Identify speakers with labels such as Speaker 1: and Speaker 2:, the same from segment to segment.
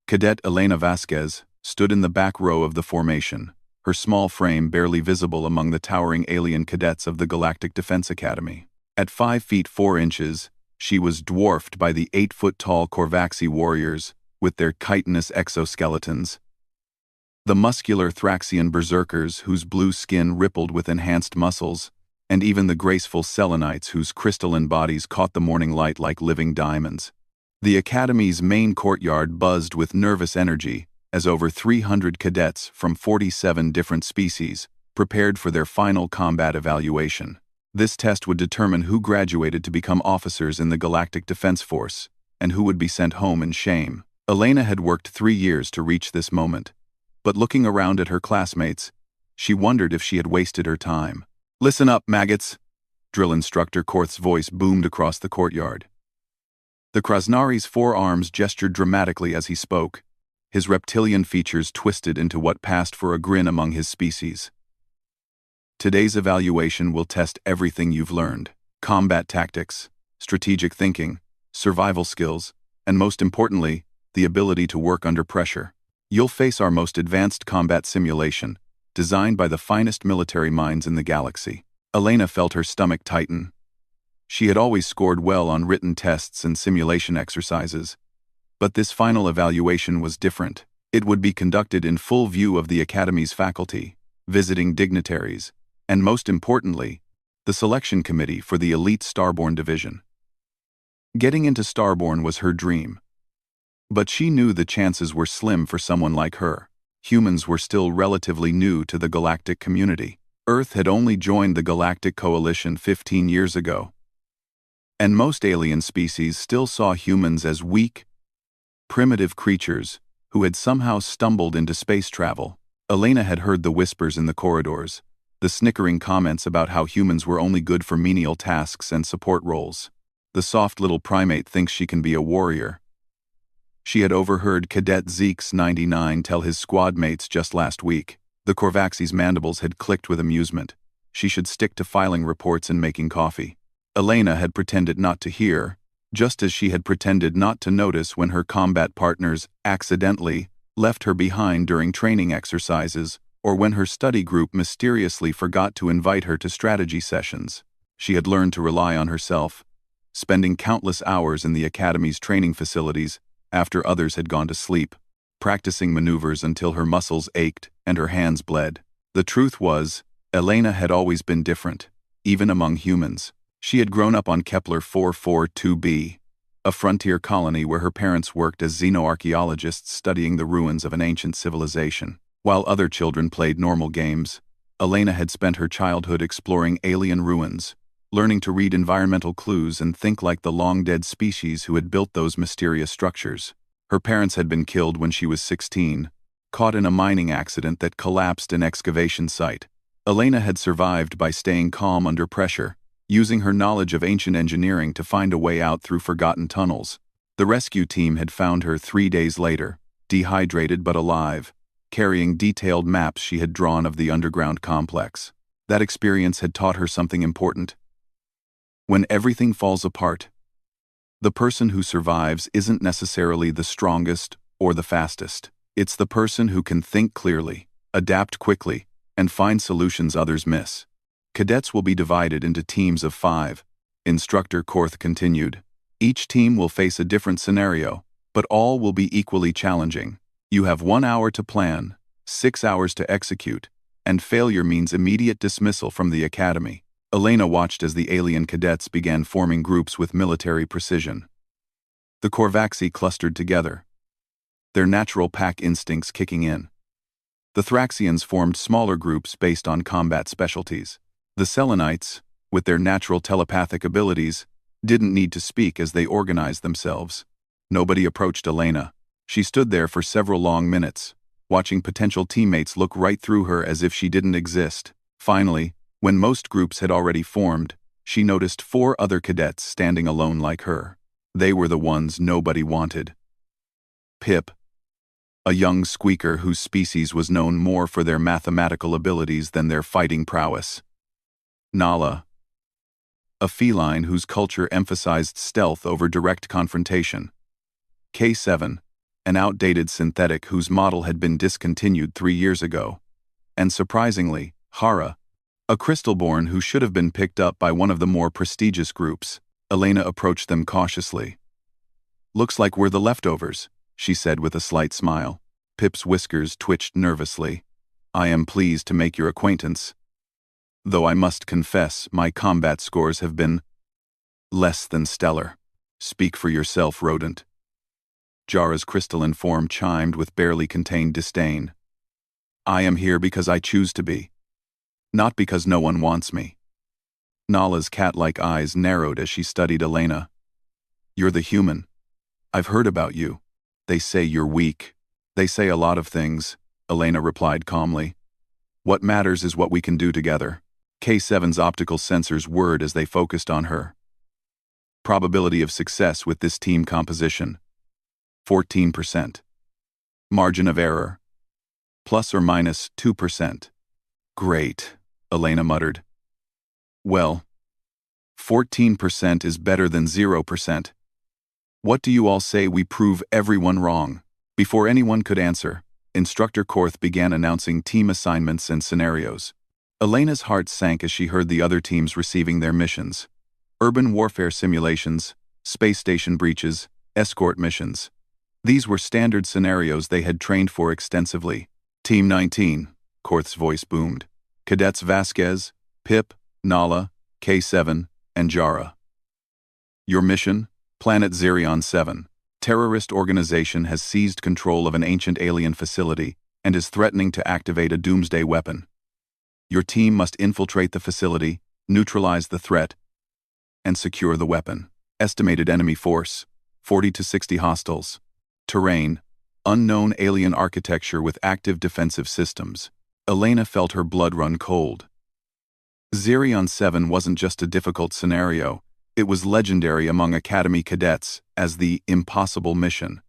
Speaker 1: Cadet Elena Vasquez stood in the back row of the formation, her small frame barely visible among the towering alien cadets of the Galactic Defense Academy. At 5 feet 4 inches, she was dwarfed by the 8-foot-tall Corvaxi warriors with their chitinous exoskeletons, the muscular Thraxian berserkers whose blue skin rippled with enhanced muscles, and even the graceful Selenites whose crystalline bodies caught the morning light like living diamonds. The Academy's main courtyard buzzed with nervous energy as over 300 cadets from 47 different species prepared for their final combat evaluation. This test would determine who graduated to become officers in the Galactic Defense Force and who would be sent home in shame. Elena had worked 3 years to reach this moment, but looking around at her classmates, she wondered if she had wasted her time. "Listen up, maggots," drill instructor Korth's voice boomed across the courtyard. The Krasnari's forearms gestured dramatically as he spoke, his reptilian features twisted into what passed for a grin among his species. "Today's evaluation will test everything you've learned: combat tactics, strategic thinking, survival skills, and most importantly, the ability to work under pressure. You'll face our most advanced combat simulation, designed by the finest military minds in the galaxy." Elena felt her stomach tighten. She had always scored well on written tests and simulation exercises, but this final evaluation was different. It would be conducted in full view of the Academy's faculty, visiting dignitaries, and most importantly, the selection committee for the elite Starborn division. Getting into Starborn was her dream, but she knew the chances were slim for someone like her. Humans were still relatively new to the galactic community. Earth had only joined the Galactic Coalition 15 years ago, and most alien species still saw humans as weak, primitive creatures who had somehow stumbled into space travel. Elena had heard the whispers in the corridors, the snickering comments about how humans were only good for menial tasks and support roles. The soft little primate thinks she can be a warrior. She had overheard Cadet Zeke's 99 tell his squad mates just last week. The Corvaxi's mandibles had clicked with amusement. She should stick to filing reports and making coffee. Elena had pretended not to hear, just as she had pretended not to notice when her combat partners accidentally left her behind during training exercises or when her study group mysteriously forgot to invite her to strategy sessions. She had learned to rely on herself, spending countless hours in the Academy's training facilities after others had gone to sleep, practicing maneuvers until her muscles ached and her hands bled. The truth was, Elena had always been different, even among humans. She had grown up on Kepler 442b, a frontier colony where her parents worked as xenoarchaeologists studying the ruins of an ancient civilization. While other children played normal games, Elena had spent her childhood exploring alien ruins, learning to read environmental clues and think like the long-dead species who had built those mysterious structures. Her parents had been killed when she was 16, caught in a mining accident that collapsed an excavation site. Elena had survived by staying calm under pressure, using her knowledge of ancient engineering to find a way out through forgotten tunnels. The rescue team had found her 3 days later, dehydrated but alive, carrying detailed maps she had drawn of the underground complex. That experience had taught her something important. When everything falls apart, the person who survives isn't necessarily the strongest or the fastest. It's the person who can think clearly, adapt quickly, and find solutions others miss. Cadets will be divided into teams of 5, Instructor Korth continued. Each team will face a different scenario, but all will be equally challenging. You have 1 hour to plan, 6 hours to execute, and failure means immediate dismissal from the Academy. Elena watched as the alien cadets began forming groups with military precision. The Corvaxi clustered together, their natural pack instincts kicking in. The Thraxians formed smaller groups based on combat specialties. The Selenites, with their natural telepathic abilities, didn't need to speak as they organized themselves. Nobody approached Elena. She stood there for several long minutes, watching potential teammates look right through her as if she didn't exist. Finally, when most groups had already formed, she noticed 4 other cadets standing alone like her. They were the ones nobody wanted. Pip, a young squeaker whose species was known more for their mathematical abilities than their fighting prowess. Nala, a feline whose culture emphasized stealth over direct confrontation. K7, an outdated synthetic whose model had been discontinued 3 years ago. And surprisingly, Hara, a crystalborn who should have been picked up by one of the more prestigious groups. Elena approached them cautiously. "Looks like we're the leftovers," she said with a slight smile. Pip's whiskers twitched nervously. "I am pleased to make your acquaintance. Though I must confess, my combat scores have been less than stellar." "Speak for yourself, rodent." Jara's crystalline form chimed with barely contained disdain. "I am here because I choose to be. Not because no one wants me." Nala's cat-like eyes narrowed as she studied Elena. "You're the human. I've heard about you. They say you're weak." "They say a lot of things," Elena replied calmly. "What matters is what we can do together." K7's optical sensors whirred as they focused on her. "Probability of success with this team composition: 14%. Margin of error: plus or minus 2%. "Great," Elena muttered. "Well, 14% is better than 0%. What do you all say we prove everyone wrong?" Before anyone could answer, Instructor Korth began announcing team assignments and scenarios. Elena's heart sank as she heard the other teams receiving their missions: urban warfare simulations, space station breaches, escort missions. These were standard scenarios they had trained for extensively. "Team 19, Korth's voice boomed. "Cadets Vasquez, Pip, Nala, K7, and Jara. Your mission: Planet Zerion 7. Terrorist organization has seized control of an ancient alien facility and is threatening to activate a doomsday weapon. Your team must infiltrate the facility, neutralize the threat, and secure the weapon. Estimated enemy force: 40 to 60 hostiles. Terrain: unknown alien architecture with active defensive systems." Elena felt her blood run cold. Zerion 7 wasn't just a difficult scenario, it was legendary among Academy cadets as the impossible mission.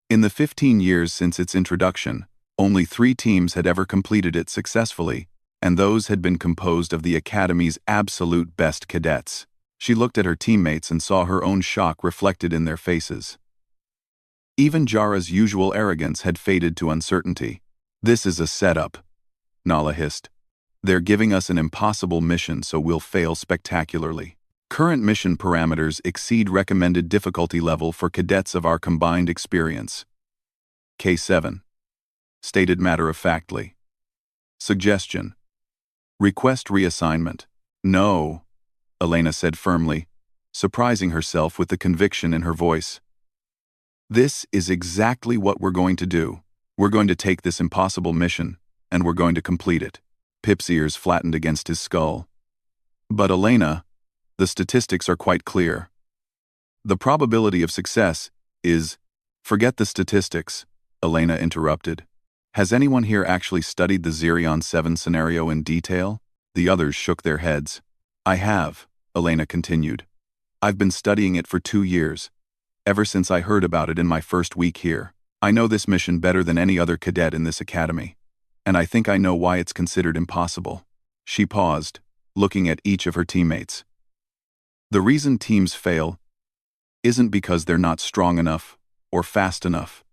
Speaker 1: In the 15 years since its introduction, only 3 teams had ever completed it successfully, and those had been composed of the Academy's absolute best cadets. She looked at her teammates and saw her own shock reflected in their faces. Even Jara's usual arrogance had faded to uncertainty. "This is a setup," Nala hissed. "They're giving us an impossible mission so we'll fail spectacularly. Current mission parameters exceed recommended difficulty level for cadets of our combined experience." K7 stated matter-of-factly. "Suggestion: request reassignment." "No," Elena said firmly, surprising herself with the conviction in her voice. "This is exactly what we're going to do. We're going to take this impossible mission, and we're going to complete it." Pip's ears flattened against his skull. "But Elena, the statistics are quite clear. The probability of success is—" "Forget the statistics," Elena interrupted. "Has anyone here actually studied the Zerion 7 scenario in detail?" The others shook their heads. "I have," Elena continued. "I've been studying it for 2 years, ever since I heard about it in my first week here. I know this mission better than any other cadet in this academy, and I think I know why it's considered impossible." She paused, looking at each of her teammates. "The reason teams fail isn't because they're not strong enough or fast enough.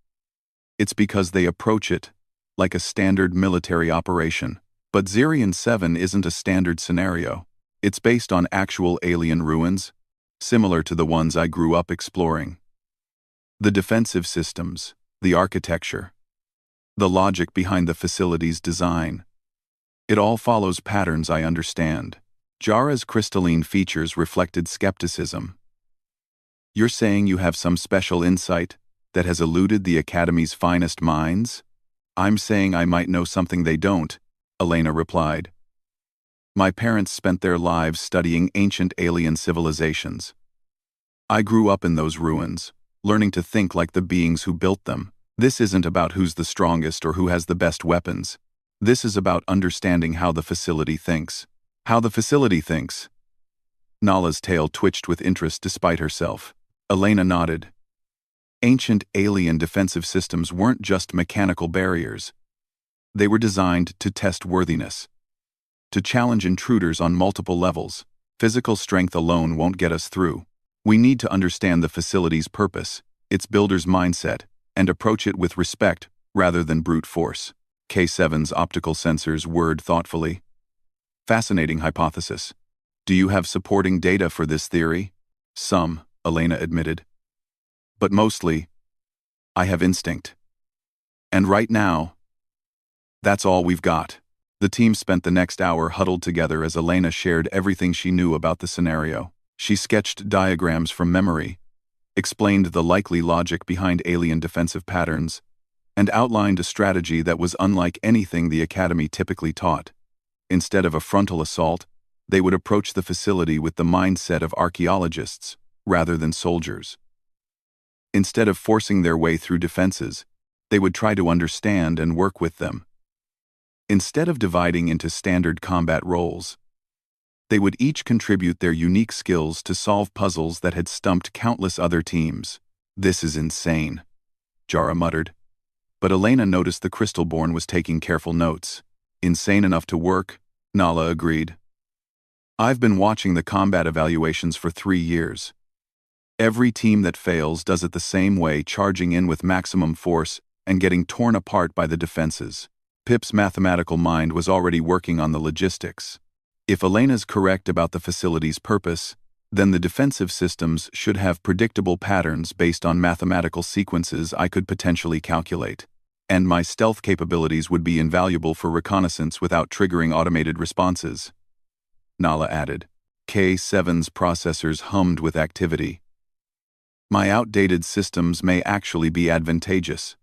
Speaker 1: It's because they approach it like a standard military operation. But Zerion 7 isn't a standard scenario. It's based on actual alien ruins, similar to the ones I grew up exploring. The defensive systems, the architecture, the logic behind the facility's design. It all follows patterns I understand." Jara's crystalline features reflected skepticism. "You're saying you have some special insight that has eluded the Academy's finest minds?" "I'm saying I might know something they don't," Elena replied. "My parents spent their lives studying ancient alien civilizations. I grew up in those ruins, learning to think like the beings who built them. This isn't about who's the strongest or who has the best weapons. This is about understanding how the facility thinks." "How the facility thinks?" Nala's tail twitched with interest despite herself. Elena nodded. Ancient alien defensive systems weren't just mechanical barriers. They were designed to test worthiness, to challenge intruders on multiple levels. Physical strength alone won't get us through. We need to understand the facility's purpose, its builder's mindset, and approach it with respect rather than brute force. K7's optical sensors whirred thoughtfully. Fascinating hypothesis. Do you have supporting data for this theory? Some, Elena admitted. But mostly, I have instinct. And right now, that's all we've got. The team spent the next hour huddled together as Elena shared everything she knew about the scenario. She sketched diagrams from memory, explained the likely logic behind alien defensive patterns, and outlined a strategy that was unlike anything the Academy typically taught. Instead of a frontal assault, they would approach the facility with the mindset of archaeologists rather than soldiers. Instead of forcing their way through defenses, they would try to understand and work with them. Instead of dividing into standard combat roles, they would each contribute their unique skills to solve puzzles that had stumped countless other teams. This is insane, Jara muttered. But Elena noticed the Crystalborn was taking careful notes. Insane enough to work, Nala agreed. I've been watching the combat evaluations for 3 years. Every team that fails does it the same way, charging in with maximum force and getting torn apart by the defenses. Pip's mathematical mind was already working on the logistics. If Elena's correct about the facility's purpose, then the defensive systems should have predictable patterns based on mathematical sequences I could potentially calculate. And my stealth capabilities would be invaluable for reconnaissance without triggering automated responses. Nala added. K7's processors hummed with activity. My outdated systems may actually be advantageous.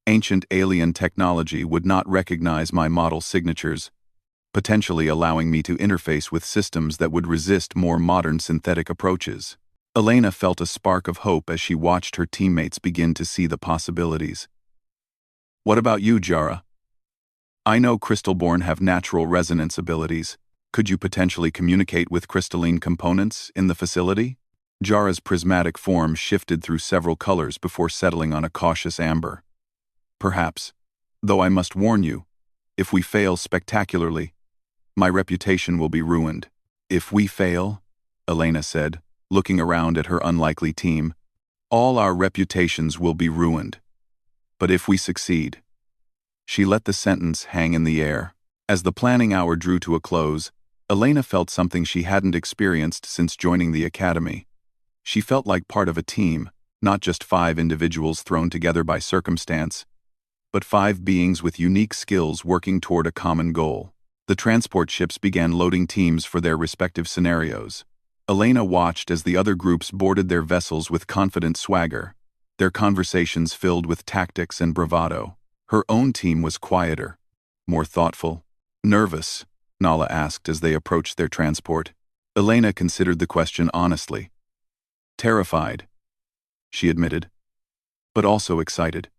Speaker 1: Ancient alien technology would not recognize my model signatures, potentially allowing me to interface with systems that would resist more modern synthetic approaches. Elena felt a spark of hope as she watched her teammates begin to see the possibilities. What about you, Jara? I know Crystalborn have natural resonance abilities. Could you potentially communicate with crystalline components in the facility? Jara's prismatic form shifted through several colors before settling on a cautious amber. Perhaps, though I must warn you, if we fail spectacularly, my reputation will be ruined. If we fail, Elena said, looking around at her unlikely team, all our reputations will be ruined. But if we succeed. She let the sentence hang in the air. As the planning hour drew to a close, Elena felt something she hadn't experienced since joining the academy. She felt like part of a team, not just 5 individuals thrown together by circumstance, but 5 beings with unique skills working toward a common goal. The transport ships began loading teams for their respective scenarios. Elena watched as the other groups boarded their vessels with confident swagger, their conversations filled with tactics and bravado. Her own team was quieter, more thoughtful. Nervous, Nala asked as they approached their transport. Elena considered the question honestly. Terrified, she admitted, but also excited.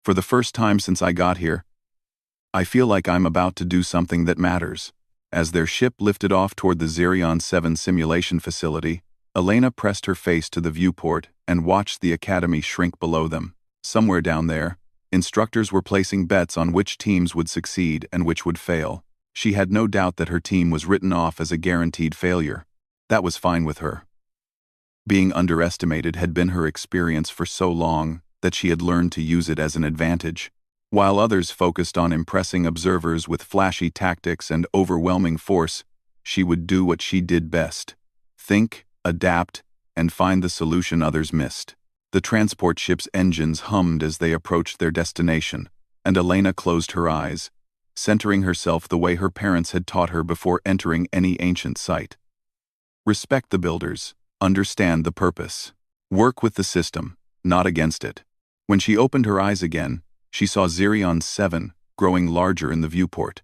Speaker 1: For the first time since I got here, I feel like I'm about to do something that matters. As their ship lifted off toward the Zerion 7 simulation facility, Elena pressed her face to the viewport and watched the academy shrink below them. Somewhere down there, instructors were placing bets on which teams would succeed and which would fail. She had no doubt that her team was written off as a guaranteed failure. That was fine with her. Being underestimated had been her experience for so long that she had learned to use it as an advantage. While others focused on impressing observers with flashy tactics and overwhelming force, she would do what she did best: think, adapt, and find the solution others missed. The transport ship's engines hummed as they approached their destination, and Elena closed her eyes, centering herself the way her parents had taught her before entering any ancient site. Respect the builders. Understand the purpose. Work with the system, not against it. When she opened her eyes again, she saw Zerion 7 growing larger in the viewport.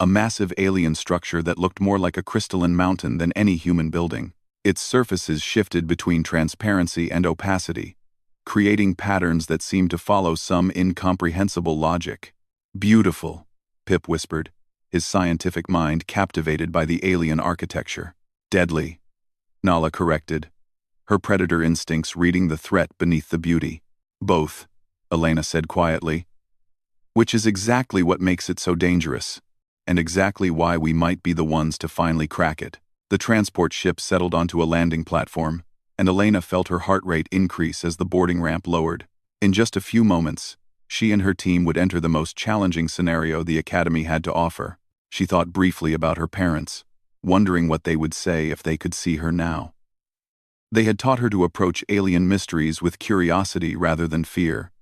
Speaker 1: A massive alien structure that looked more like a crystalline mountain than any human building. Its surfaces shifted between transparency and opacity, creating patterns that seemed to follow some incomprehensible logic. Beautiful, Pip whispered, his scientific mind captivated by the alien architecture. Deadly, Nala corrected, her predator instincts reading the threat beneath the beauty. Both, Elena said quietly. Which is exactly what makes it so dangerous, and exactly why we might be the ones to finally crack it. The transport ship settled onto a landing platform, and Elena felt her heart rate increase as the boarding ramp lowered. In just a few moments, she and her team would enter the most challenging scenario the Academy had to offer. She thought briefly about her parents, wondering what they would say if they could see her now. They had taught her to approach alien mysteries with curiosity rather than fear,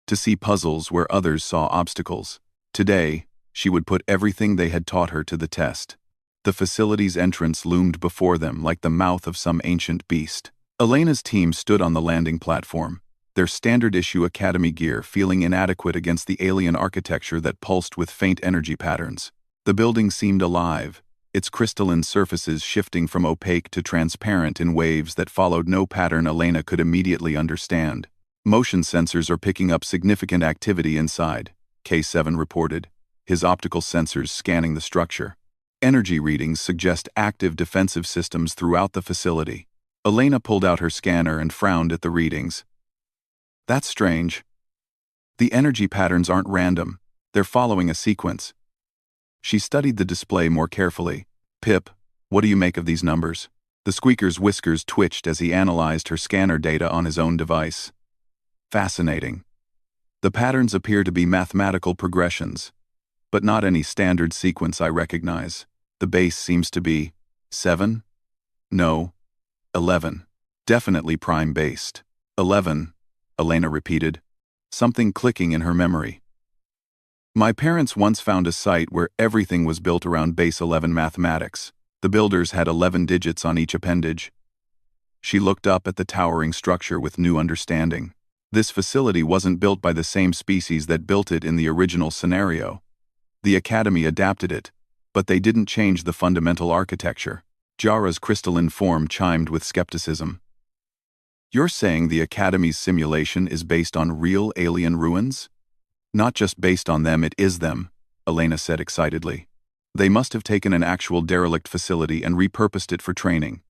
Speaker 1: to see puzzles where others saw obstacles. Today, she would put everything they had taught her to the test. The facility's entrance loomed before them like the mouth of some ancient beast. Elena's team stood on the landing platform, their standard-issue Academy gear feeling inadequate against the alien architecture that pulsed with faint energy patterns. The building seemed alive, its crystalline surfaces shifting from opaque to transparent in waves that followed no pattern Elena could immediately understand. Motion sensors are picking up significant activity inside, K7 reported, his optical sensors scanning the structure. Energy readings suggest active defensive systems throughout the facility. Elena pulled out her scanner and frowned at the readings. That's strange. The energy patterns aren't random, they're following a sequence. She studied the display more carefully. Pip, what do you make of these numbers? The squeaker's whiskers twitched as he analyzed her scanner data on his own device. Fascinating. The patterns appear to be mathematical progressions, but not any standard sequence I recognize. The base seems to be 7? No, 11. Definitely prime-based. 11, Elena repeated, something clicking in her memory. My parents once found a site where everything was built around base 11 mathematics. The builders had 11 digits on each appendage. She looked up at the towering structure with new understanding. This facility wasn't built by the same species that built it in the original scenario. The Academy adapted it, but they didn't change the fundamental architecture. Jara's crystalline form chimed with skepticism. You're saying the Academy's simulation is based on real alien ruins? Not just based on them, it is them, Elena said excitedly. They must have taken an actual derelict facility and repurposed it for training.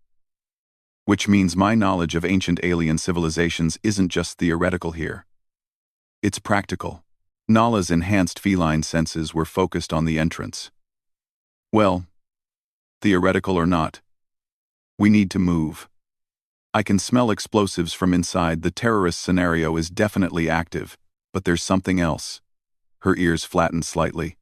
Speaker 1: Which means my knowledge of ancient alien civilizations isn't just theoretical here. It's practical. Nala's enhanced feline senses were focused on the entrance. Well, theoretical or not, we need to move. I can smell explosives from inside. The terrorist scenario is definitely active, but there's something else. Her ears flattened slightly.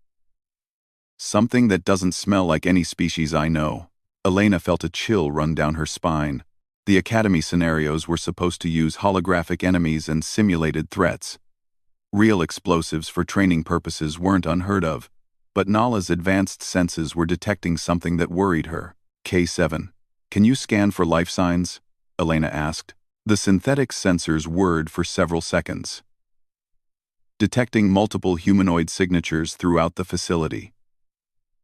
Speaker 1: Something that doesn't smell like any species I know. Elena felt a chill run down her spine. The Academy scenarios were supposed to use holographic enemies and simulated threats. Real explosives for training purposes weren't unheard of, but Nala's advanced senses were detecting something that worried her. K7, can you scan for life signs? Elena asked. The synthetic sensors whirred for several seconds, detecting multiple humanoid signatures throughout the facility.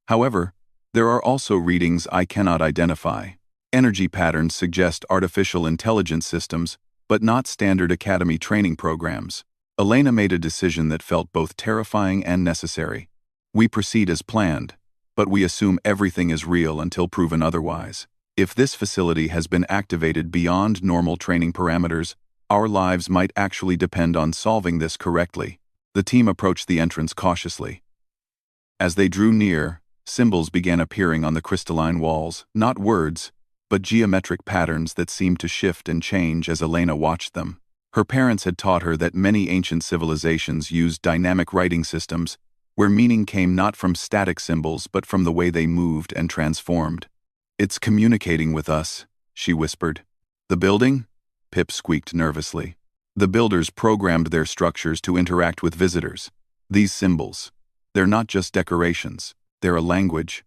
Speaker 1: However, there are also readings I cannot identify. Energy patterns suggest artificial intelligence systems, but not standard Academy training programs. Elena made a decision that felt both terrifying and necessary. We proceed as planned, but we assume everything is real until proven otherwise. If this facility has been activated beyond normal training parameters, our lives might actually depend on solving this correctly. The team approached the entrance cautiously. As they drew near, symbols began appearing on the crystalline walls, not words, but geometric patterns that seemed to shift and change as Elena watched them. Her parents had taught her that many ancient civilizations used dynamic writing systems, where meaning came not from static symbols but from the way they moved and transformed. It's communicating with us, she whispered. The building? Pip squeaked nervously. The builders programmed their structures to interact with visitors. These symbols, they're not just decorations, they're a language.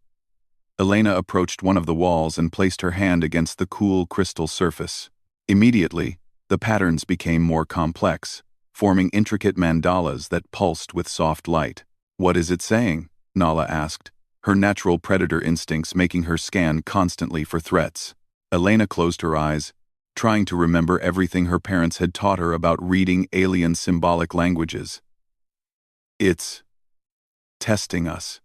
Speaker 1: Elena approached one of the walls and placed her hand against the cool crystal surface. Immediately, the patterns became more complex, forming intricate mandalas that pulsed with soft light. What is it saying? Nala asked, her natural predator instincts making her scan constantly for threats. Elena closed her eyes, trying to remember everything her parents had taught her about reading alien symbolic languages. It's testing us.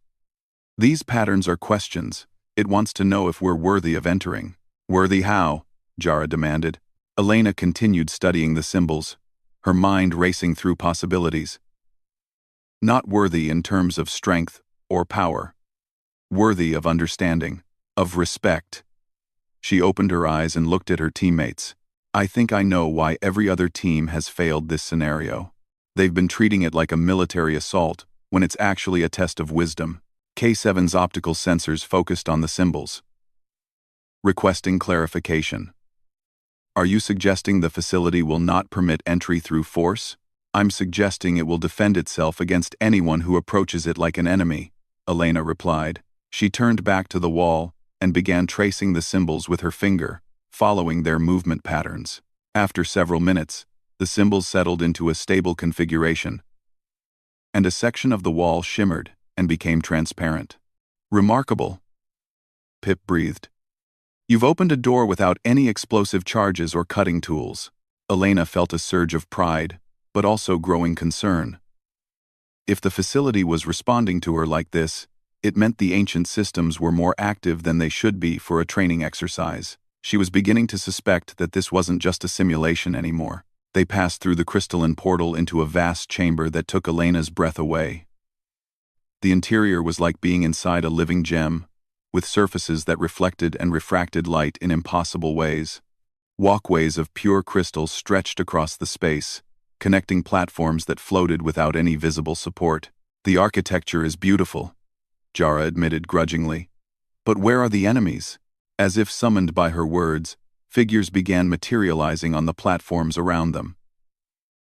Speaker 1: These patterns are questions. It wants to know if we're worthy of entering. Worthy how? Jara demanded. Elena continued studying the symbols, her mind racing through possibilities. Not worthy in terms of strength or power. Worthy of understanding, of respect. She opened her eyes and looked at her teammates. I think I know why every other team has failed this scenario. They've been treating it like a military assault, when it's actually a test of wisdom. K7's optical sensors focused on the symbols. Requesting clarification. Are you suggesting the facility will not permit entry through force? I'm suggesting it will defend itself against anyone who approaches it like an enemy, Elena replied. She turned back to the wall and began tracing the symbols with her finger, following their movement patterns. After several minutes, the symbols settled into a stable configuration, and a section of the wall shimmered and became transparent. Remarkable, Pip breathed. You've opened a door without any explosive charges or cutting tools. Elena felt a surge of pride, but also growing concern. If the facility was responding to her like this, it meant the ancient systems were more active than they should be for a training exercise. She was beginning to suspect that this wasn't just a simulation anymore. They passed through the crystalline portal into a vast chamber that took Elena's breath away. The interior was like being inside a living gem, with surfaces that reflected and refracted light in impossible ways. Walkways of pure crystal stretched across the space, connecting platforms that floated without any visible support. The architecture is beautiful, Jara admitted grudgingly. But where are the enemies? As if summoned by her words, figures began materializing on the platforms around them.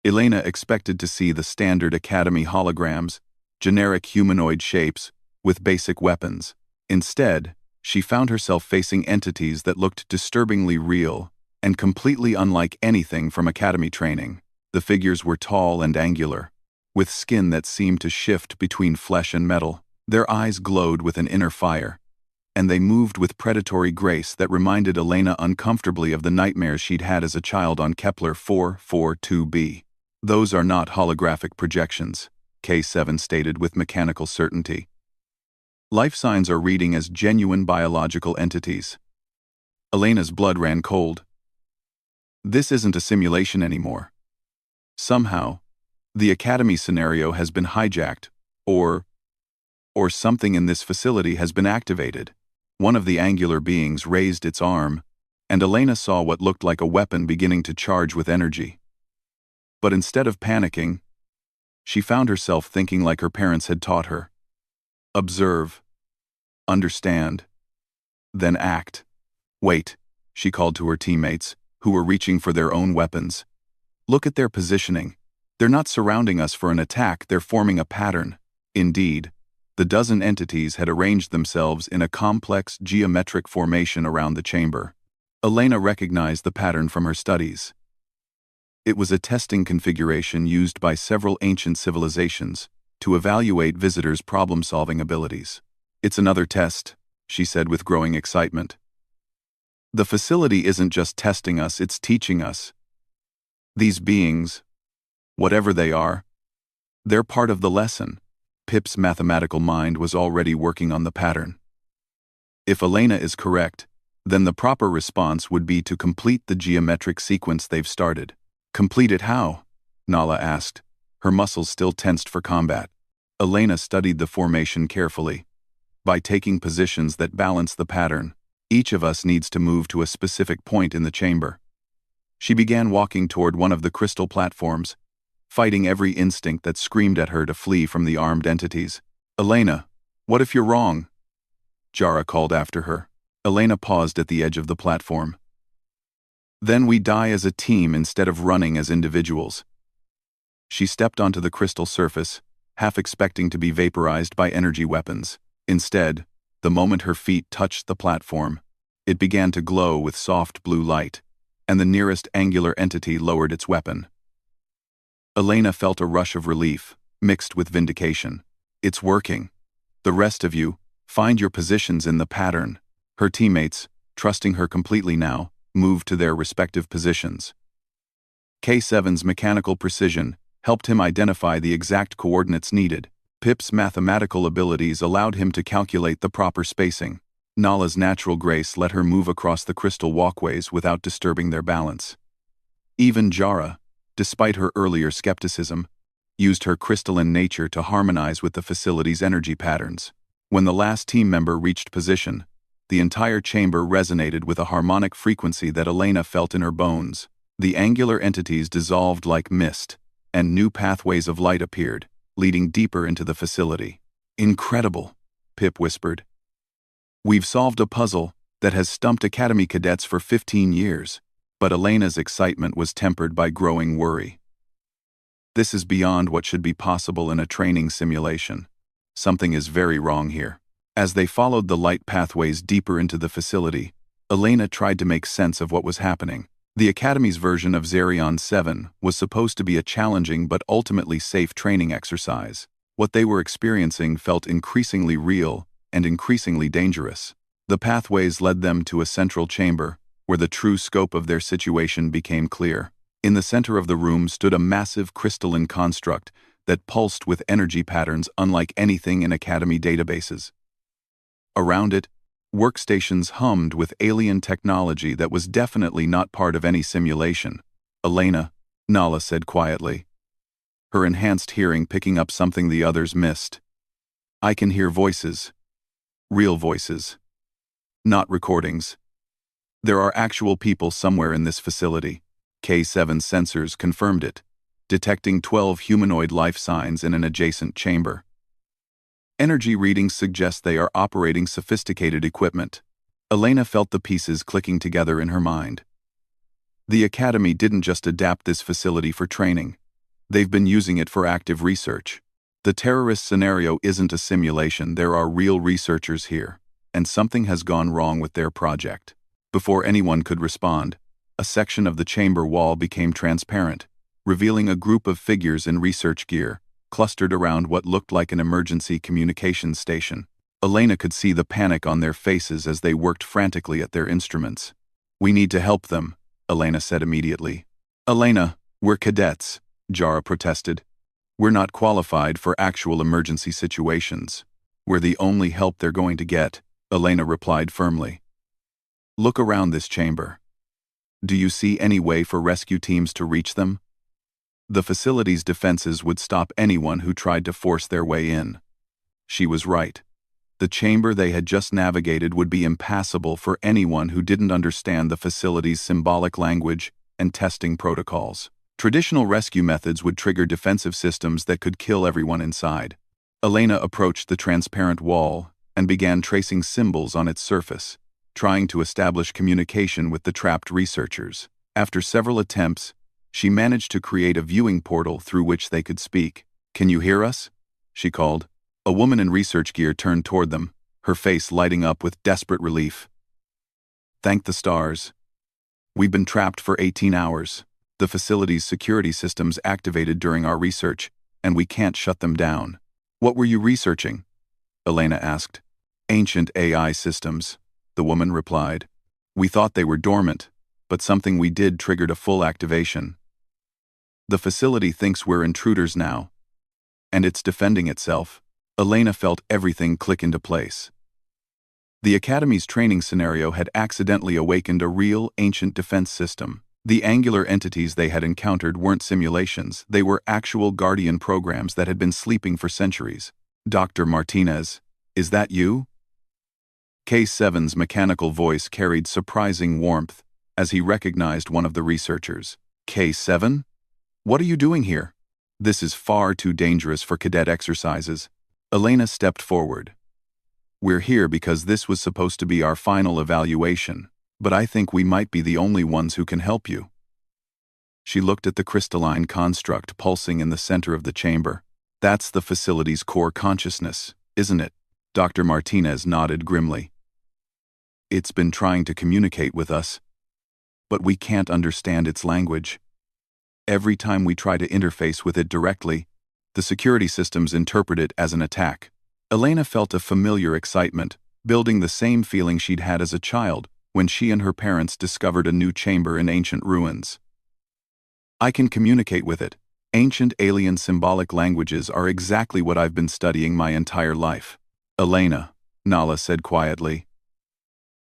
Speaker 1: Elena expected to see the standard Academy holograms, generic humanoid shapes, with basic weapons. Instead, she found herself facing entities that looked disturbingly real and completely unlike anything from Academy training. The figures were tall and angular, with skin that seemed to shift between flesh and metal. Their eyes glowed with an inner fire, and they moved with predatory grace that reminded Elena uncomfortably of the nightmares she'd had as a child on Kepler 442b. Those are not holographic projections, K7 stated with mechanical certainty. Life signs are reading as genuine biological entities. Elena's blood ran cold. This isn't a simulation anymore. Somehow, the Academy scenario has been hijacked, or something in this facility has been activated. One of the angular beings raised its arm, and Elena saw what looked like a weapon beginning to charge with energy. But instead of panicking, she found herself thinking like her parents had taught her. Observe, understand, then act. Wait, she called to her teammates, who were reaching for their own weapons. Look at their positioning. They're not surrounding us for an attack, they're forming a pattern. Indeed, the dozen entities had arranged themselves in a complex geometric formation around the chamber. Elena recognized the pattern from her studies. It was a testing configuration used by several ancient civilizations to evaluate visitors' problem-solving abilities. It's another test, she said with growing excitement. The facility isn't just testing us, it's teaching us. These beings, whatever they are, they're part of the lesson. Pip's mathematical mind was already working on the pattern. If Elena is correct, then the proper response would be to complete the geometric sequence they've started. Complete it how? Nala asked, her muscles still tensed for combat. Elena studied the formation carefully. By taking positions that balance the pattern, each of us needs to move to a specific point in the chamber. She began walking toward one of the crystal platforms, fighting every instinct that screamed at her to flee from the armed entities. Elena, what if you're wrong? Jara called after her. Elena paused at the edge of the platform. Then we die as a team instead of running as individuals. She stepped onto the crystal surface, half expecting to be vaporized by energy weapons. Instead, the moment her feet touched the platform, it began to glow with soft blue light, and the nearest angular entity lowered its weapon. Elena felt a rush of relief, mixed with vindication. It's working. The rest of you, find your positions in the pattern. Her teammates, trusting her completely now, moved to their respective positions. K7's mechanical precision helped him identify the exact coordinates needed. Pip's mathematical abilities allowed him to calculate the proper spacing. Nala's natural grace let her move across the crystal walkways without disturbing their balance. Even Jara, despite her earlier skepticism, used her crystalline nature to harmonize with the facility's energy patterns. When the last team member reached position, The entire chamber resonated with a harmonic frequency that Elena felt in her bones. The angular entities dissolved like mist, and new pathways of light appeared, leading deeper into the facility. "Incredible," Pip whispered. "We've solved a puzzle that has stumped Academy cadets for 15 years, but Elena's excitement was tempered by growing worry. This is beyond what should be possible in a training simulation. Something is very wrong here." As they followed the light pathways deeper into the facility, Elena tried to make sense of what was happening. The Academy's version of Zerion 7 was supposed to be a challenging but ultimately safe training exercise. What they were experiencing felt increasingly real and increasingly dangerous. The pathways led them to a central chamber, where the true scope of their situation became clear. In the center of the room stood a massive crystalline construct that pulsed with energy patterns unlike anything in Academy databases. Around it, workstations hummed with alien technology that was definitely not part of any simulation. "Elena," Nala said quietly, her enhanced hearing picking up something the others missed. "I can hear voices. Real voices. Not recordings. There are actual people somewhere in this facility." K7's sensors confirmed it, detecting 12 humanoid life signs in an adjacent chamber. Energy readings suggest they are operating sophisticated equipment. Elena felt the pieces clicking together in her mind. The Academy didn't just adapt this facility for training. They've been using it for active research. The terrorist scenario isn't a simulation, there are real researchers here, and something has gone wrong with their project. Before anyone could respond, a section of the chamber wall became transparent, revealing a group of figures in research gear, clustered around what looked like an emergency communications station. Elena could see the panic on their faces as they worked frantically at their instruments. "We need to help them," Elena said immediately. "Elena, we're cadets," Jara protested. "We're not qualified for actual emergency situations. We're the only help they're going to get," Elena replied firmly. "Look around this chamber. Do you see any way for rescue teams to reach them? The facility's defenses would stop anyone who tried to force their way in." She was right. The chamber they had just navigated would be impassable for anyone who didn't understand the facility's symbolic language and testing protocols. Traditional rescue methods would trigger defensive systems that could kill everyone inside. Elena approached the transparent wall and began tracing symbols on its surface, trying to establish communication with the trapped researchers. After several attempts, she managed to create a viewing portal through which they could speak. "Can you hear us?" she called. A woman in research gear turned toward them, her face lighting up with desperate relief. "Thank the stars. We've been trapped for 18 hours. The facility's security systems activated during our research, and we can't shut them down." "What were you researching?" Elena asked. "Ancient AI systems," the woman replied. "We thought they were dormant, but something we did triggered a full activation. The facility thinks we're intruders now, and it's defending itself." Elena felt everything click into place. The Academy's training scenario had accidentally awakened a real, ancient defense system. The angular entities they had encountered weren't simulations, they were actual Guardian programs that had been sleeping for centuries. "Dr. Martinez, is that you?" K7's mechanical voice carried surprising warmth as he recognized one of the researchers. "K7? What are you doing here? This is far too dangerous for cadet exercises." Elena stepped forward. "We're here because this was supposed to be our final evaluation, but I think we might be the only ones who can help you." She looked at the crystalline construct pulsing in the center of the chamber. "That's the facility's core consciousness, isn't it?" Dr. Martinez nodded grimly. "It's been trying to communicate with us, but we can't understand its language. Every time we try to interface with it directly, the security systems interpret it as an attack." Elena felt a familiar excitement, building the same feeling she'd had as a child when she and her parents discovered a new chamber in ancient ruins. "I can communicate with it. Ancient alien symbolic languages are exactly what I've been studying my entire life." "Elena," Nala said quietly,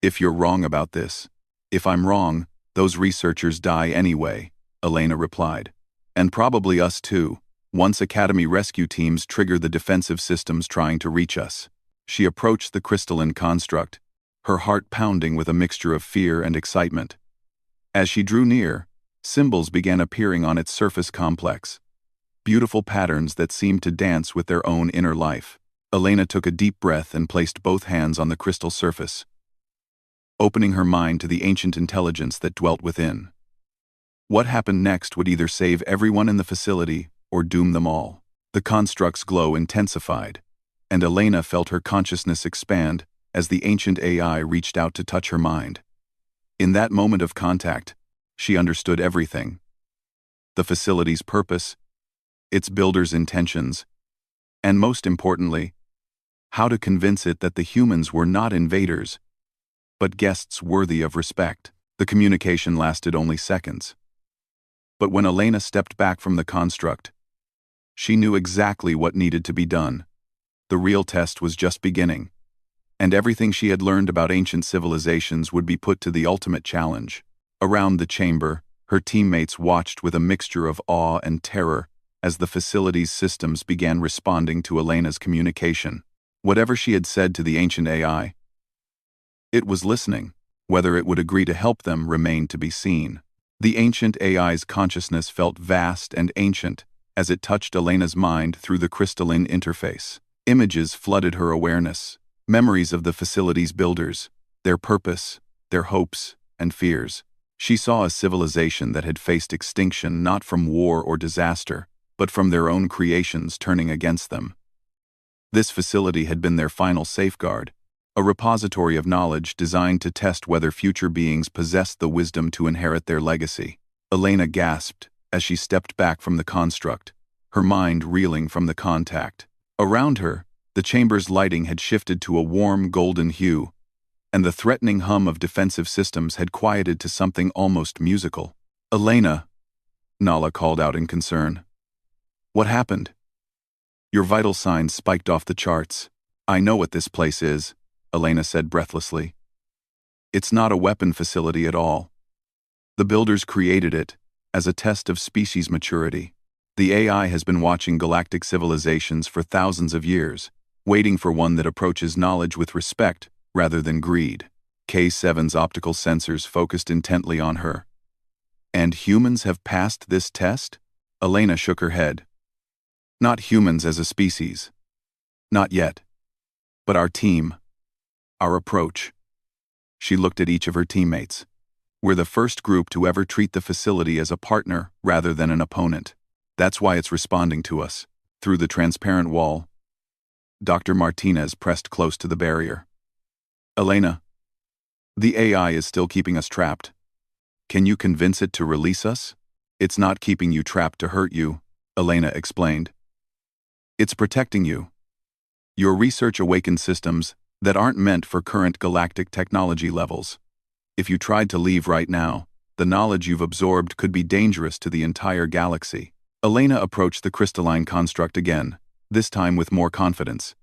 Speaker 1: "if you're wrong about this, if I'm wrong, those researchers die anyway," Elena replied. "And probably us too, once Academy rescue teams trigger the defensive systems trying to reach us." She approached the crystalline construct, her heart pounding with a mixture of fear and excitement. As she drew near, symbols began appearing on its surface complex, beautiful patterns that seemed to dance with their own inner life. Elena took a deep breath and placed both hands on the crystal surface, opening her mind to the ancient intelligence that dwelt within. What happened next would either save everyone in the facility or doom them all. The construct's glow intensified, and Elena felt her consciousness expand as the ancient AI reached out to touch her mind. In that moment of contact, she understood everything: the facility's purpose, its builder's intentions, and most importantly, how to convince it that the humans were not invaders, but guests worthy of respect. The communication lasted only seconds. But when Elena stepped back from the construct, she knew exactly what needed to be done. The real test was just beginning, and everything she had learned about ancient civilizations would be put to the ultimate challenge. Around the chamber, her teammates watched with a mixture of awe and terror as the facility's systems began responding to Elena's communication. Whatever she had said to the ancient AI, it was listening. Whether it would agree to help them remained to be seen. The ancient AI's consciousness felt vast and ancient as it touched Elena's mind through the crystalline interface. Images flooded her awareness, memories of the facility's builders, their purpose, their hopes, and fears. She saw a civilization that had faced extinction not from war or disaster, but from their own creations turning against them. This facility had been their final safeguard, a repository of knowledge designed to test whether future beings possessed the wisdom to inherit their legacy. Elena gasped as she stepped back from the construct, her mind reeling from the contact. Around her, the chamber's lighting had shifted to a warm golden hue, and the threatening hum of defensive systems had quieted to something almost musical. "Elena," Nala called out in concern. "What happened? Your vital signs spiked off the charts." "I know what this place is," Elena said breathlessly. "It's not a weapon facility at all. The builders created it as a test of species maturity. The AI has been watching galactic civilizations for thousands of years, waiting for one that approaches knowledge with respect rather than greed." K7's optical sensors focused intently on her. "And humans have passed this test?" Elena shook her head. "Not humans as a species. Not yet. But our team. Our approach." She looked at each of her teammates. "We're the first group to ever treat the facility as a partner rather than an opponent. That's why it's responding to us." Through the transparent wall, Dr. Martinez pressed close to the barrier. "Elena, the AI is still keeping us trapped. Can you convince it to release us?" "It's not keeping you trapped to hurt you," Elena explained. "It's protecting you. Your research awakened systems that aren't meant for current galactic technology levels. If you tried to leave right now, the knowledge you've absorbed could be dangerous to the entire galaxy." Elena approached the crystalline construct again, this time with more confidence.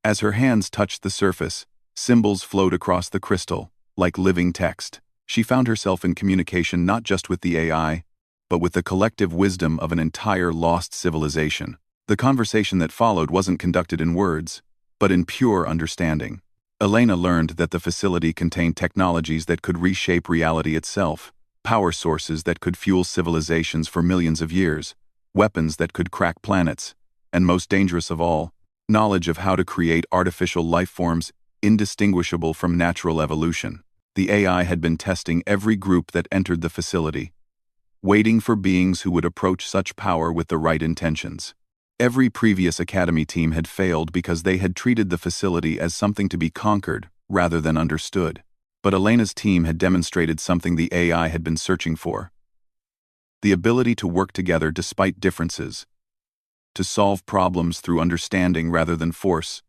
Speaker 1: As her hands touched the surface, symbols flowed across the crystal, like living text. She found herself in communication not just with the AI, but with the collective wisdom of an entire lost civilization. The conversation that followed wasn't conducted in words, but in pure understanding. Elena learned that the facility contained technologies that could reshape reality itself, power sources that could fuel civilizations for millions of years, weapons that could crack planets, and most dangerous of all, knowledge of how to create artificial life forms indistinguishable from natural evolution. The AI had been testing every group that entered the facility, waiting for beings who would approach such power with the right intentions. Every previous Academy team had failed because they had treated the facility as something to be conquered rather than understood. But Elena's team had demonstrated something the AI had been searching for: the ability to work together despite differences, to solve problems through understanding rather than force,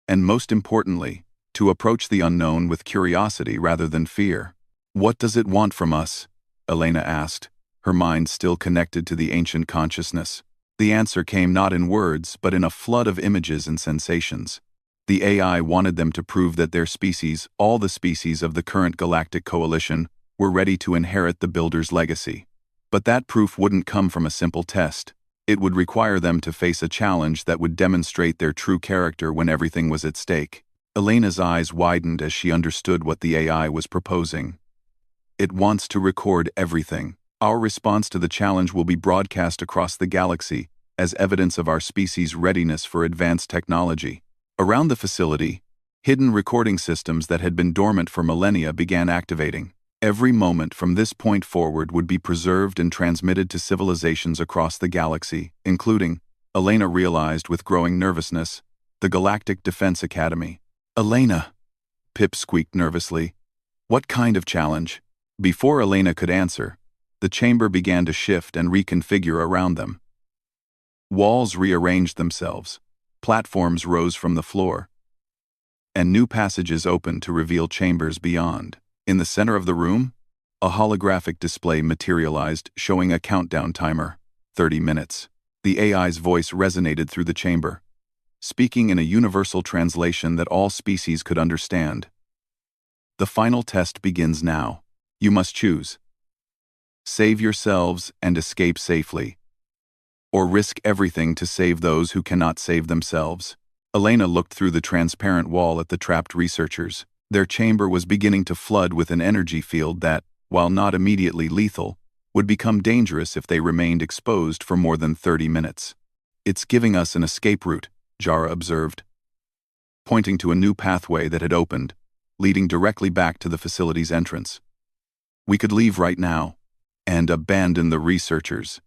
Speaker 1: and most importantly, to approach the unknown with curiosity rather than fear. "What does it want from us?" Elena asked, her mind still connected to the ancient consciousness. The answer came not in words, but in a flood of images and sensations. The AI wanted them to prove that their species, all the species of the current galactic coalition, were ready to inherit the Builder's legacy. But that proof wouldn't come from a simple test. It would require them to face a challenge that would demonstrate their true character when everything was at stake. Elena's eyes widened as she understood what the AI was proposing. It wants to record everything. Our response to the challenge will be broadcast across the galaxy as evidence of our species' readiness for advanced technology. Around the facility, hidden recording systems that had been dormant for millennia began activating. Every moment from this point forward would be preserved and transmitted to civilizations across the galaxy, including, Elena realized with growing nervousness, the Galactic Defense Academy. Elena, Pip squeaked nervously. What kind of challenge? Before Elena could answer, the chamber began to shift and reconfigure around them. Walls rearranged themselves, platforms rose from the floor, and new passages opened to reveal chambers beyond. In the center of the room, a holographic display materialized showing a countdown timer, 30 minutes. The AI's voice resonated through the chamber, speaking in a universal translation that all species could understand. The final test begins now. You must choose. Save yourselves and escape safely, or risk everything to save those who cannot save themselves. Elena looked through the transparent wall at the trapped researchers. Their chamber was beginning to flood with an energy field that, while not immediately lethal, would become dangerous if they remained exposed for more than 30 minutes. It's giving us an escape route, Jara observed, pointing to a new pathway that had opened, leading directly back to the facility's entrance. We could leave right now, and abandon the researchers,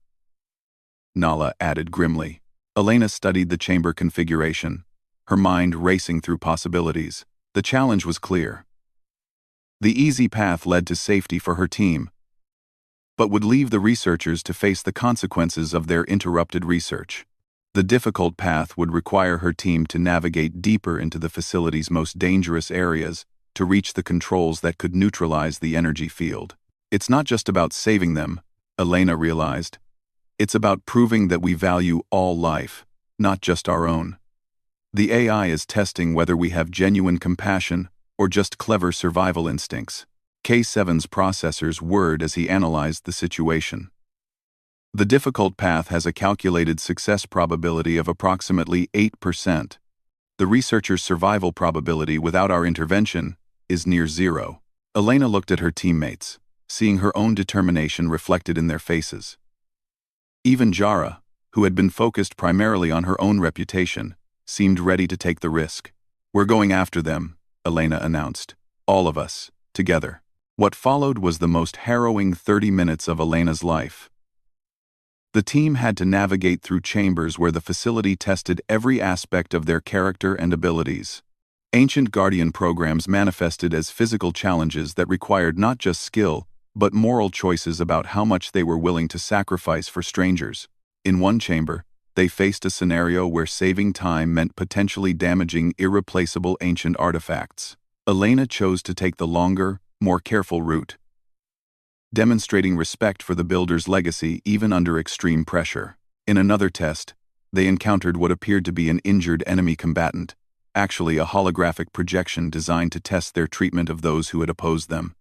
Speaker 1: Nala added grimly. Elena studied the chamber configuration, her mind racing through possibilities. The challenge was clear. The easy path led to safety for her team, but would leave the researchers to face the consequences of their interrupted research. The difficult path would require her team to navigate deeper into the facility's most dangerous areas to reach the controls that could neutralize the energy field. It's not just about saving them, Elena realized. It's about proving that we value all life, not just our own. The AI is testing whether we have genuine compassion or just clever survival instincts. K7's processors whirred as he analyzed the situation. The difficult path has a calculated success probability of approximately 8%. The researcher's survival probability without our intervention is near zero. Elena looked at her teammates, seeing her own determination reflected in their faces. Even Jara, who had been focused primarily on her own reputation, seemed ready to take the risk. We're going after them, Elena announced. All of us, together. What followed was the most harrowing 30 minutes of Elena's life. The team had to navigate through chambers where the facility tested every aspect of their character and abilities. Ancient Guardian programs manifested as physical challenges that required not just skill, but moral choices about how much they were willing to sacrifice for strangers. In one chamber, they faced a scenario where saving time meant potentially damaging irreplaceable ancient artifacts. Elena chose to take the longer, more careful route, demonstrating respect for the builder's legacy even under extreme pressure. In another test, they encountered what appeared to be an injured enemy combatant, actually a holographic projection designed to test their treatment of those who had opposed them.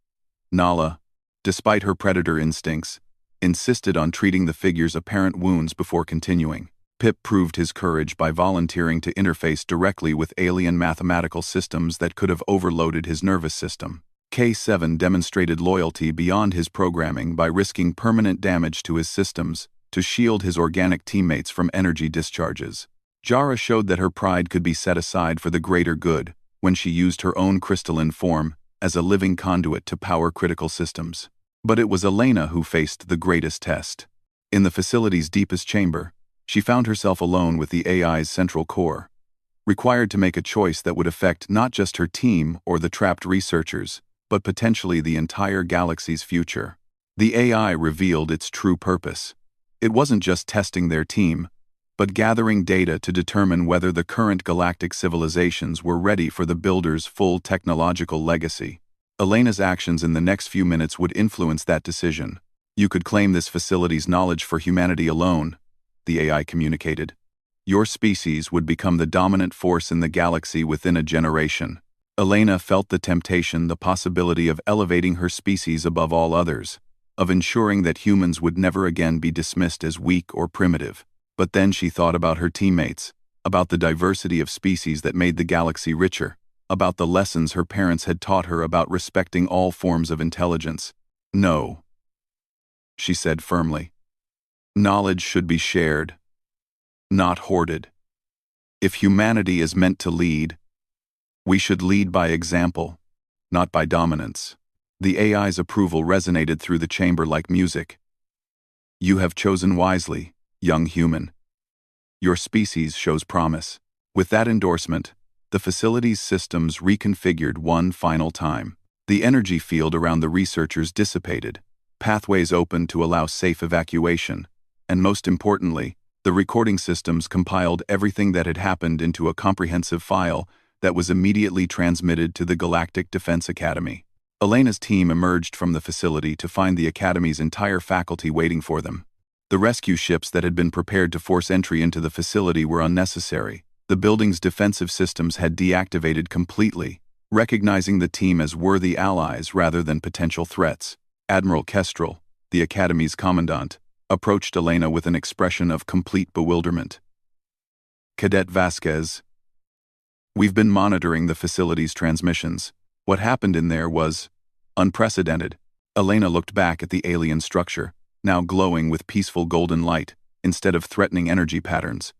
Speaker 1: Nala, despite her predator instincts, insisted on treating the figure's apparent wounds before continuing. Pip proved his courage by volunteering to interface directly with alien mathematical systems that could have overloaded his nervous system. K7 demonstrated loyalty beyond his programming by risking permanent damage to his systems to shield his organic teammates from energy discharges. Jara showed that her pride could be set aside for the greater good when she used her own crystalline form as a living conduit to power critical systems. But it was Elena who faced the greatest test. In the facility's deepest chamber, she found herself alone with the AI's central core, required to make a choice that would affect not just her team or the trapped researchers, but potentially the entire galaxy's future. The AI revealed its true purpose. It wasn't just testing their team, but gathering data to determine whether the current galactic civilizations were ready for the Builder's full technological legacy. Elena's actions in the next few minutes would influence that decision. You could claim this facility's knowledge for humanity alone, the AI communicated. Your species would become the dominant force in the galaxy within a generation. Elena felt the temptation, the possibility of elevating her species above all others, of ensuring that humans would never again be dismissed as weak or primitive. But then she thought about her teammates, about the diversity of species that made the galaxy richer, about the lessons her parents had taught her about respecting all forms of intelligence. "No," she said firmly. "Knowledge should be shared, not hoarded. If humanity is meant to lead, we should lead by example, not by dominance." The AI's approval resonated through the chamber like music. "You have chosen wisely, young human. Your species shows promise." With that endorsement, the facility's systems reconfigured one final time. The energy field around the researchers dissipated, pathways opened to allow safe evacuation, and most importantly, the recording systems compiled everything that had happened into a comprehensive file that was immediately transmitted to the Galactic Defense Academy. Elena's team emerged from the facility to find the Academy's entire faculty waiting for them. The rescue ships that had been prepared to force entry into the facility were unnecessary. The building's defensive systems had deactivated completely, recognizing the team as worthy allies rather than potential threats. Admiral Kestrel, the Academy's commandant, approached Elena with an expression of complete bewilderment. "Cadet Vasquez, we've been monitoring the facility's transmissions. What happened in there was unprecedented." Elena looked back at the alien structure, now glowing with peaceful golden light, instead of threatening energy patterns.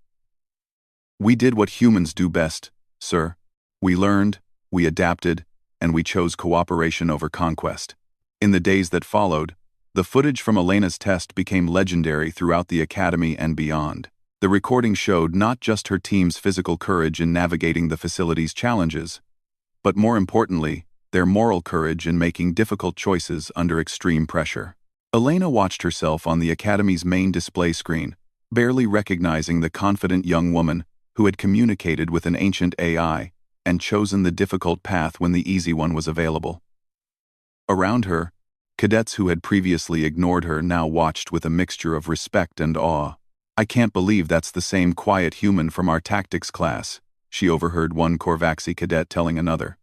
Speaker 1: "We did what humans do best, sir. We learned, we adapted, and we chose cooperation over conquest." In the days that followed, the footage from Elena's test became legendary throughout the Academy and beyond. The recording showed not just her team's physical courage in navigating the facility's challenges, but more importantly, their moral courage in making difficult choices under extreme pressure. Elena watched herself on the Academy's main display screen, barely recognizing the confident young woman who had communicated with an ancient AI and chosen the difficult path when the easy one was available. Around her, cadets who had previously ignored her now watched with a mixture of respect and awe. "I can't believe that's the same quiet human from our tactics class," she overheard one Korvaxi cadet telling another.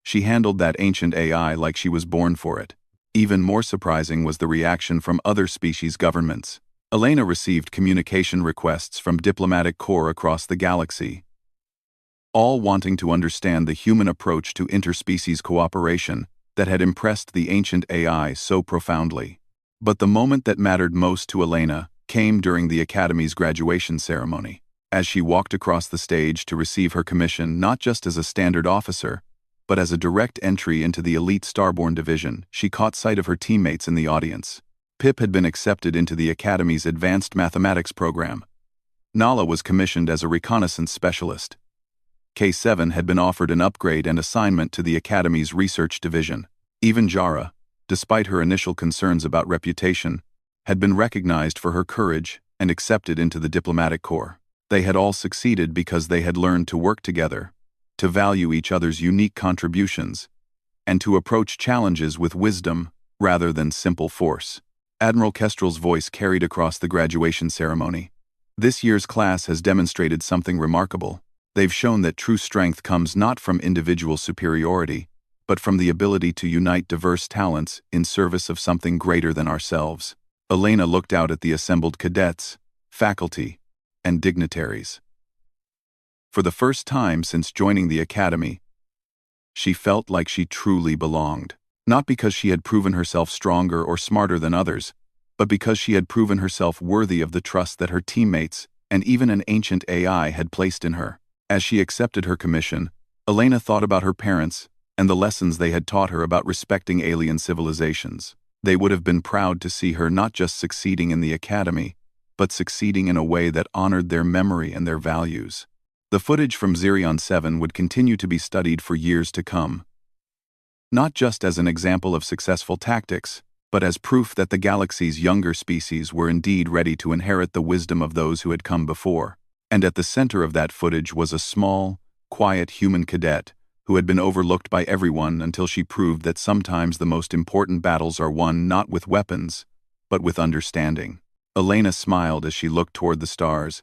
Speaker 1: "She handled that ancient AI like she was born for it." Even more surprising was the reaction from other species governments. Elena received communication requests from diplomatic corps across the galaxy, all wanting to understand the human approach to interspecies cooperation that had impressed the ancient AI so profoundly. But the moment that mattered most to Elena came during the Academy's graduation ceremony. As she walked across the stage to receive her commission not just as a standard officer, but as a direct entry into the elite Starborn division, she caught sight of her teammates in the audience. Pip had been accepted into the Academy's advanced mathematics program. Nala was commissioned as a reconnaissance specialist. K7 had been offered an upgrade and assignment to the Academy's research division. Even Jara, despite her initial concerns about reputation, had been recognized for her courage and accepted into the diplomatic corps. They had all succeeded because they had learned to work together, to value each other's unique contributions, and to approach challenges with wisdom rather than simple force. Admiral Kestrel's voice carried across the graduation ceremony. "This year's class has demonstrated something remarkable. They've shown that true strength comes not from individual superiority, but from the ability to unite diverse talents in service of something greater than ourselves." Elena looked out at the assembled cadets, faculty, and dignitaries. For the first time since joining the Academy, she felt like she truly belonged. Not because she had proven herself stronger or smarter than others, but because she had proven herself worthy of the trust that her teammates and even an ancient AI had placed in her. As she accepted her commission, Elena thought about her parents and the lessons they had taught her about respecting alien civilizations. They would have been proud to see her not just succeeding in the Academy, but succeeding in a way that honored their memory and their values. The footage from Zirion 7 would continue to be studied for years to come, not just as an example of successful tactics, but as proof that the galaxy's younger species were indeed ready to inherit the wisdom of those who had come before. And at the center of that footage was a small, quiet human cadet who had been overlooked by everyone until she proved that sometimes the most important battles are won not with weapons, but with understanding. Elena smiled as she looked toward the stars,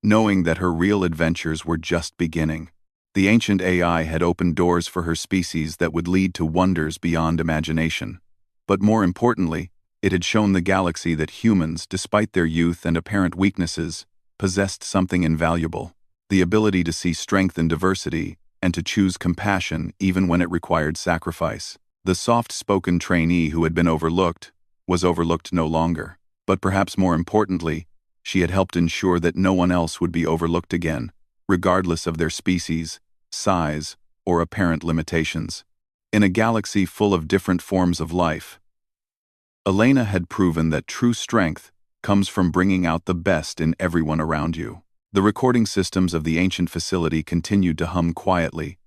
Speaker 1: knowing that her real adventures were just beginning. The ancient AI had opened doors for her species that would lead to wonders beyond imagination. But more importantly, it had shown the galaxy that humans, despite their youth and apparent weaknesses, possessed something invaluable: the ability to see strength in diversity and to choose compassion even when it required sacrifice. The soft-spoken trainee who had been overlooked was overlooked no longer. But perhaps more importantly, she had helped ensure that no one else would be overlooked again, regardless of their species, size, or apparent limitations. In a galaxy full of different forms of life, Elena had proven that true strength comes from bringing out the best in everyone around you. The recording systems of the ancient facility continued to hum quietly,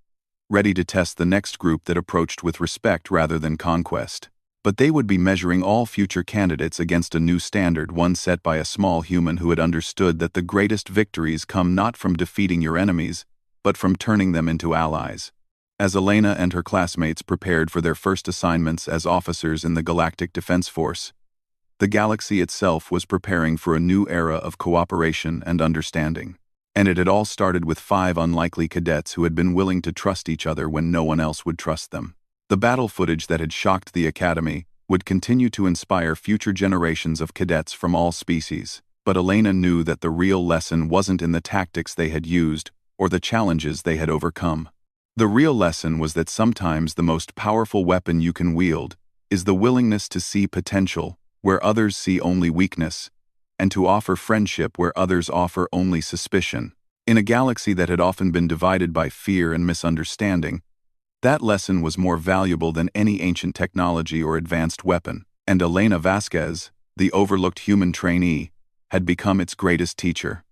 Speaker 1: ready to test the next group that approached with respect rather than conquest. But they would be measuring all future candidates against a new standard, one set by a small human who had understood that the greatest victories come not from defeating your enemies, but from turning them into allies. As Elena and her classmates prepared for their first assignments as officers in the Galactic Defense Force, the galaxy itself was preparing for a new era of cooperation and understanding. And it had all started with 5 unlikely cadets who had been willing to trust each other when no one else would trust them. The battle footage that had shocked the Academy would continue to inspire future generations of cadets from all species. But Elena knew that the real lesson wasn't in the tactics they had used or the challenges they had overcome. The real lesson was that sometimes the most powerful weapon you can wield is the willingness to see potential where others see only weakness, and to offer friendship where others offer only suspicion. In a galaxy that had often been divided by fear and misunderstanding, that lesson was more valuable than any ancient technology or advanced weapon, and Elena Vasquez, the overlooked human trainee, had become its greatest teacher.